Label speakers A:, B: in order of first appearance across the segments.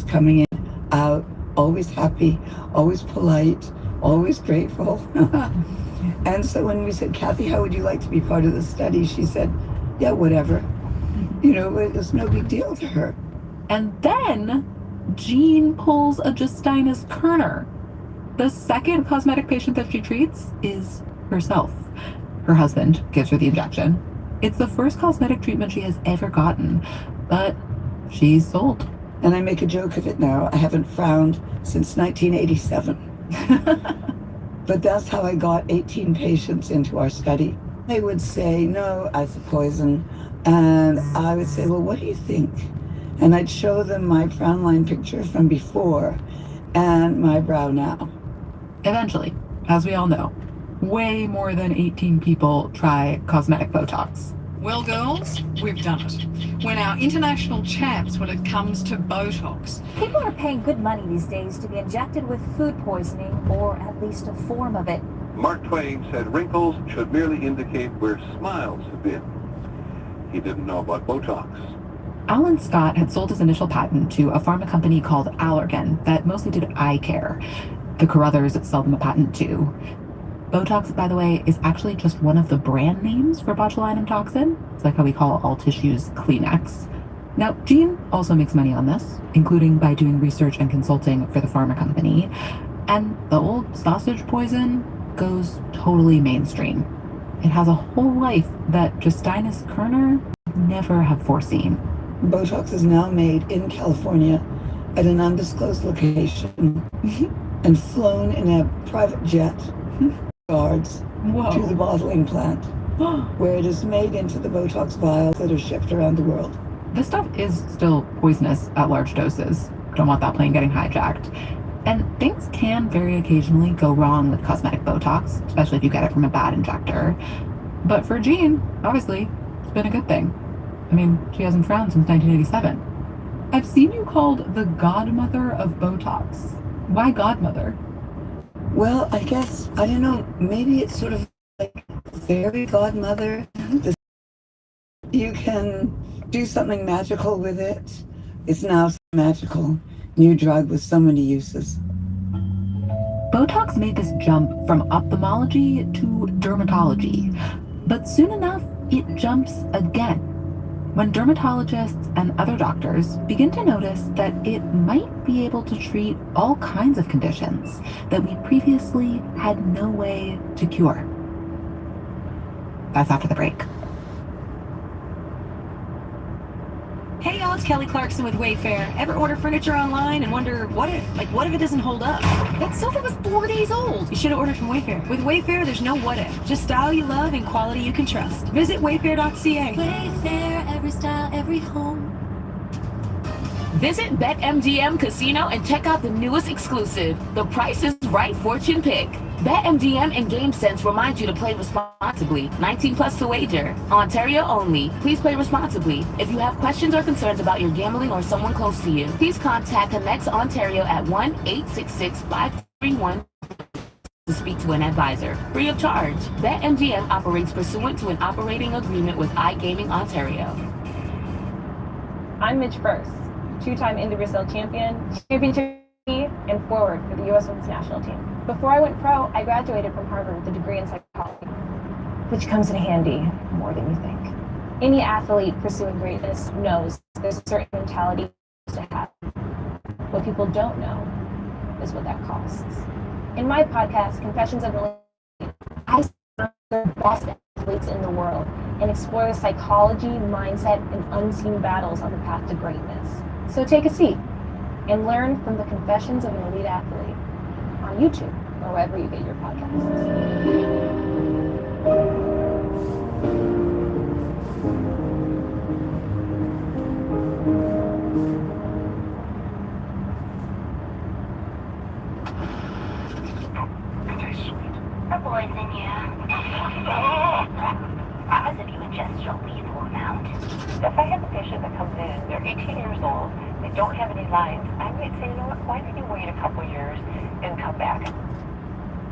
A: coming in, out, always happy, always polite, always grateful. And so when we said, Kathy, how would you like to be part of the study? She said, yeah, whatever. You know, it was no big deal to her.
B: And then Jean pulls a Justinus Kerner. The second cosmetic patient that she treats is herself. Her husband gives her the injection. It's the first cosmetic treatment she has ever gotten, but she's sold.
A: And I make a joke of it now. I haven't frowned since 1987. But that's how I got 18 patients into our study. They would say, no, I said poison. And I would say, well, what do you think? And I'd show them my frown line picture from before and my brow now.
B: Eventually, as we all know, way more than 18 people try cosmetic Botox.
C: Well, girls, we've done it. We're now international champs when it comes to Botox.
D: People are paying good money these days to be injected with food poisoning, or at least a form of it.
E: Mark Twain said wrinkles should merely indicate where smiles have been. He didn't know about Botox.
B: Alan Scott had sold his initial patent to a pharma company called Allergan that mostly did eye care. The Carruthers sell them a patent too. Botox, by the way, is actually just one of the brand names for botulinum toxin. It's like how we call all tissues Kleenex. Now, Jean also makes money on this, including by doing research and consulting for the pharma company. And the old sausage poison goes totally mainstream. It has a whole life that Justinus Kerner would never have foreseen.
A: Botox is now made in California at an undisclosed location and flown in a private jet guards to the bottling plant, where it is made into the Botox vials that are shipped around the world.
B: This stuff is still poisonous at large doses. Don't want that plane getting hijacked. And things can very occasionally go wrong with cosmetic Botox, especially if you get it from a bad injector. But for Jean, obviously, it's been a good thing. I mean, she hasn't frowned since 1987. I've seen you called the godmother of Botox. Why godmother?
A: Well, I guess, I don't know, maybe it's sort of like fairy godmother. You can do something magical with it. It's now so magical. New drug with so many uses.
B: Botox made this jump from ophthalmology to dermatology. But soon enough, it jumps again. When dermatologists and other doctors begin to notice that it might be able to treat all kinds of conditions that we previously had no way to cure. That's after the break.
F: Hey y'all, it's Kelly Clarkson with Wayfair. Ever order furniture online and wonder, what if it doesn't hold up? That sofa was 4 days old. You should have ordered from Wayfair. With Wayfair, there's no what if. Just style you love and quality you can trust. Visit wayfair.ca.
D: Wayfair, every style, every home.
G: Visit BetMGM Casino and check out the newest exclusive, The Price is Right Fortune Pick. BetMGM and GameSense remind you to play responsibly. 18 plus to wager. Ontario only. Please play responsibly. If you have questions or concerns about your gambling or someone close to you, please contact Connects Ontario at 1-866-531 to speak to an advisor. Free of charge. BetMGM operates pursuant to an operating agreement with iGaming Ontario.
H: I'm Midge First, two-time Indy Brazil champion, championship and forward for the U.S. Women's National Team. Before I went pro, I graduated from Harvard with a degree in psychology, which comes in handy more than you think. Any athlete pursuing greatness knows there's a certain mentality to have. What people don't know is what that costs. In my podcast, Confessions of an Elite, I serve the best athletes in the world and explore the psychology, mindset, and unseen battles on the path to greatness. So take a seat and learn from the Confessions of an Elite Athlete on YouTube or wherever you get your podcasts.
I: A poison, yeah. As if you ingest a lethal amount. If I have a patient that comes in, they're 18 years old, they don't have any lines, I might say, you know what, why don't you wait a couple years and come back?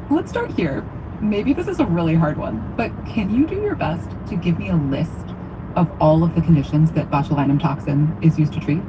B: Let's start here. Maybe this is a really hard one, but can you do your best to give me a list of all of the conditions that botulinum toxin is used to treat?